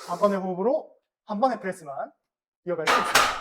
한 번의 호흡으로 한 번의 프레스만 이어갈 수 있습니다.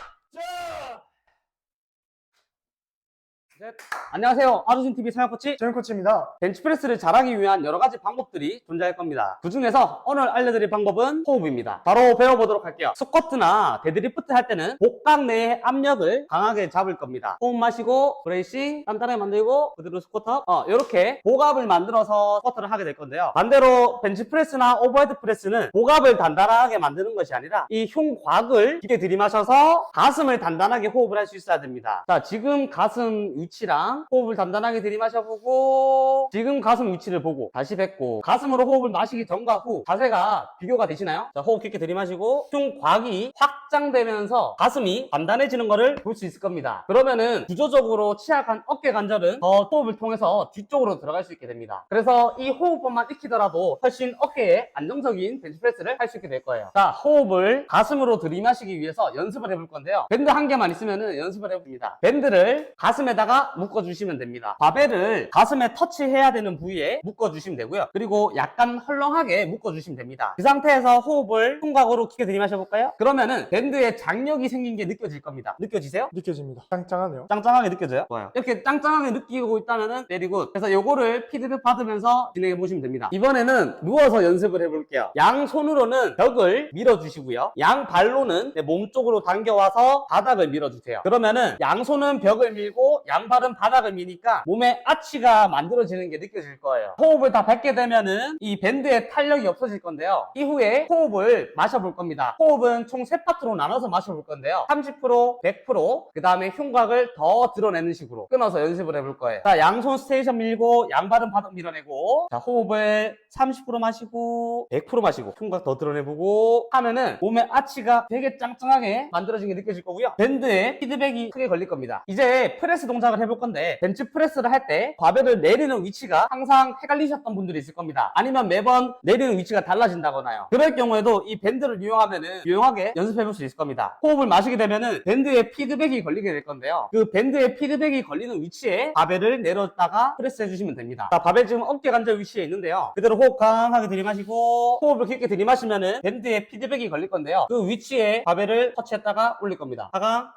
안녕하세요. 아두신TV 사역코치 정현 코치입니다. 벤치프레스를 잘하기 위한 여러 가지 방법들이 존재할 겁니다. 그 중에서 오늘 알려드릴 방법은 호흡입니다. 바로 배워보도록 할게요. 스쿼트나 데드리프트 할 때는 복강 내의 압력을 강하게 잡을 겁니다. 호흡 마시고 브레이싱 단단하게 만들고 그대로 스쿼트 이렇게 복압을 만들어서 스쿼트를 하게 될 건데요. 반대로 벤치프레스나 오버헤드 프레스는 복압을 단단하게 만드는 것이 아니라 이 흉곽을 깊게 들이마셔서 가슴을 단단하게 호흡을 할 수 있어야 됩니다. 자, 지금 가슴 위치랑 호흡을 단단하게 들이마셔보고 지금 가슴 위치를 보고 다시 뱉고 가슴으로 호흡을 마시기 전과 후 자세가 비교가 되시나요? 자, 호흡 깊게 들이마시고 흉곽이 확장되면서 가슴이 단단해지는 것을 볼 수 있을 겁니다. 그러면은 구조적으로 취약한 어깨 관절은 더 호흡을 통해서 뒤쪽으로 들어갈 수 있게 됩니다. 그래서 이 호흡법만 익히더라도 훨씬 어깨에 안정적인 벤치프레스를 할 수 있게 될 거예요. 자, 호흡을 가슴으로 들이마시기 위해서 연습을 해볼 건데요. 밴드 한 개만 있으면은 연습을 해봅니다. 밴드를 가슴에다가 묶어주시면 됩니다. 바벨을 가슴에 터치해야 되는 부위에 묶어주시면 되고요. 그리고 약간 헐렁하게 묶어주시면 됩니다. 그 상태에서 호흡을 흉곽으로 깊게 들이마셔볼까요? 그러면은 밴드에 장력이 생긴 게 느껴질 겁니다. 느껴지세요? 느껴집니다. 짱짱하네요. 짱짱하게 느껴져요? 좋아요. 이렇게 짱짱하게 느끼고 있다면은 very good. 그래서 요거를 피드백 받으면서 진행해 보시면 됩니다. 이번에는 누워서 연습을 해볼게요. 양손으로는 벽을 밀어주시고요. 양발로는 내 몸 쪽으로 당겨와서 바닥을 밀어주세요. 그러면은 양손은 벽을 밀고 양발은 바닥을 미니까 몸에 아치가 만들어지는 게 느껴질 거예요. 호흡을 다 뱉게 되면은 이 밴드의 탄력이 없어질 건데요. 이후에 호흡을 마셔볼 겁니다. 호흡은 총 3파트로 나눠서 마셔볼 건데요. 30%, 100%, 그 다음에 흉곽을 더 드러내는 식으로 끊어서 연습을 해볼 거예요. 자, 양손 스테이션 밀고 양발은 바닥 밀어내고 자, 호흡을 30% 마시고 100% 마시고 흉곽 더 드러내보고 하면은 몸의 아치가 되게 짱짱하게 만들어진 게 느껴질 거고요. 밴드에 피드백이 크게 걸릴 겁니다. 이제 프레스 동작을 해볼 건데 벤치 프레스를 할 때 바벨을 내리는 위치가 항상 헷갈리셨던 분들이 있을 겁니다. 아니면 매번 내리는 위치가 달라진다거나요. 그럴 경우에도 이 밴드를 이용하면은 유용하게 연습해볼 수 있을 겁니다. 호흡을 마시게 되면은 밴드에 피드백이 걸리게 될 건데요. 그 밴드에 피드백이 걸리는 위치에 바벨을 내렸다가 프레스 해주시면 됩니다. 자, 바벨 지금 어깨 관절 위치에 있는데요. 그대로 호흡 강하게 들이마시고 호흡을 깊게 들이마시면은 밴드에 피드백이 걸릴 건데요. 그 위치에 바벨을 터치했다가 올릴 겁니다. 하강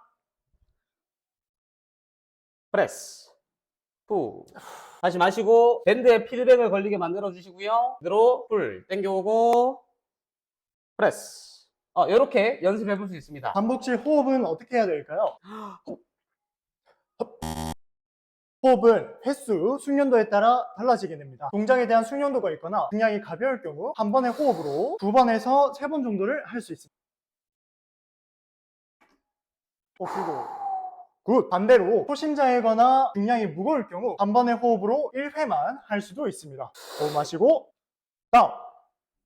프레스 후 다시 마시고 밴드에 피드백을 걸리게 만들어 주시고요. 그대로 풀 당겨오고 프레스 이렇게 연습해 볼 수 있습니다. 반복 시 호흡은 어떻게 해야 될까요? 호흡은 횟수, 숙련도에 따라 달라지게 됩니다. 동작에 대한 숙련도가 있거나 중량이 가벼울 경우 한 번의 호흡으로 2번에서 3번 정도를 할 수 있습니다. 그리고 굿! 반대로 초심자이거나 중량이 무거울 경우 한 번의 호흡으로 1회만 할 수도 있습니다. 호흡 마시고 다운,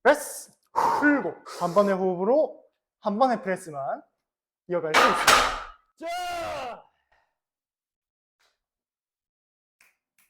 프레스, 풀고 한 번의 호흡으로 한 번의 프레스만 이어갈 수 있습니다.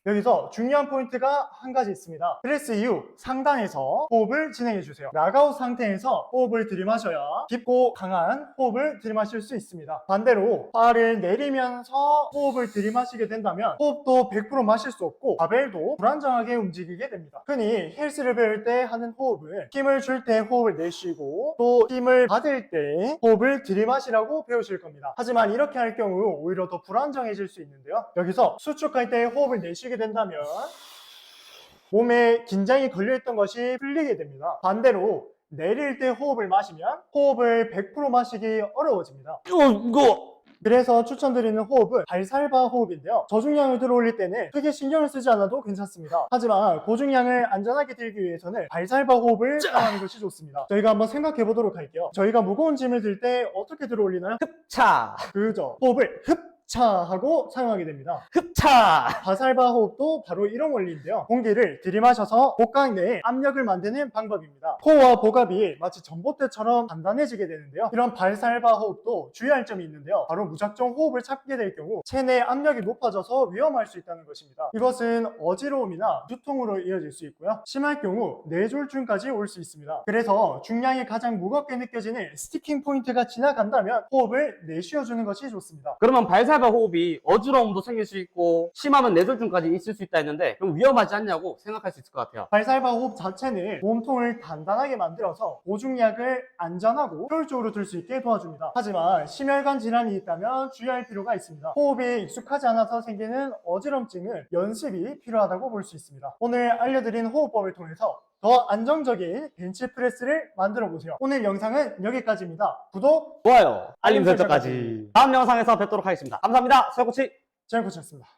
여기서 중요한 포인트가 한 가지 있습니다. 프레스 이후 상단에서 호흡을 진행해 주세요. 락아웃 상태에서 호흡을 들이마셔야 깊고 강한 호흡을 들이마실 수 있습니다. 반대로 발을 내리면서 호흡을 들이마시게 된다면 호흡도 100% 마실 수 없고 바벨도 불안정하게 움직이게 됩니다. 흔히 헬스를 배울 때 하는 호흡은 힘을 줄 때 호흡을 내쉬고 또 힘을 받을 때 호흡을 들이마시라고 배우실 겁니다. 하지만 이렇게 할 경우 오히려 더 불안정해질 수 있는데요. 여기서 수축할 때 호흡을 내쉬게 된다면 몸에 긴장이 걸려있던 것이 풀리게 됩니다. 반대로 내릴 때 호흡을 마시면 호흡을 100% 마시기 어려워집니다. 그래서 추천드리는 호흡은 발살바 호흡인데요. 저중량을 들어올릴 때는 크게 신경을 쓰지 않아도 괜찮습니다. 하지만 고중량을 안전하게 들기 위해서는 발살바 호흡을 사용하는 것이 좋습니다. 저희가 한번 생각해 보도록 할게요. 저희가 무거운 짐을 들 때 어떻게 들어올리나요? 흡차 그죠. 호흡을 흡차하고 사용하게 됩니다. 흡차 바살바 호흡도 바로 이런 원리인데요. 공기를 들이마셔서 복강 내에 압력을 만드는 방법입니다. 코어와 복압이 마치 전봇대처럼 단단해지게 되는데요. 이런 발살바 호흡도 주의할 점이 있는데요. 바로 무작정 호흡을 찾게 될 경우 체내 압력이 높아져서 위험할 수 있다는 것입니다. 이것은 어지러움이나 두통으로 이어질 수 있고요. 심할 경우 뇌졸중까지 올 수 있습니다. 그래서 중량이 가장 무겁게 느껴지는 스티킹 포인트가 지나간다면 호흡을 내쉬어주는 것이 좋습니다. 그러면 발살 발살바 호흡이 어지러움도 생길 수 있고 심하면 뇌졸중까지 있을 수 있다 했는데 그럼 위험하지 않냐고 생각할 수 있을 것 같아요. 발살바 호흡 자체는 몸통을 단단하게 만들어서 보중약을 안전하고 효율적으로 들 수 있게 도와줍니다. 하지만 심혈관 질환이 있다면 주의할 필요가 있습니다. 호흡이 익숙하지 않아서 생기는 어지럼증은 연습이 필요하다고 볼 수 있습니다. 오늘 알려드린 호흡법을 통해서 더 안정적인 벤치프레스를 만들어 보세요. 오늘 영상은 여기까지입니다. 구독, 좋아요, 알림 설정까지. 다음 영상에서 뵙도록 하겠습니다. 감사합니다. 수혁코치. 재현코치였습니다.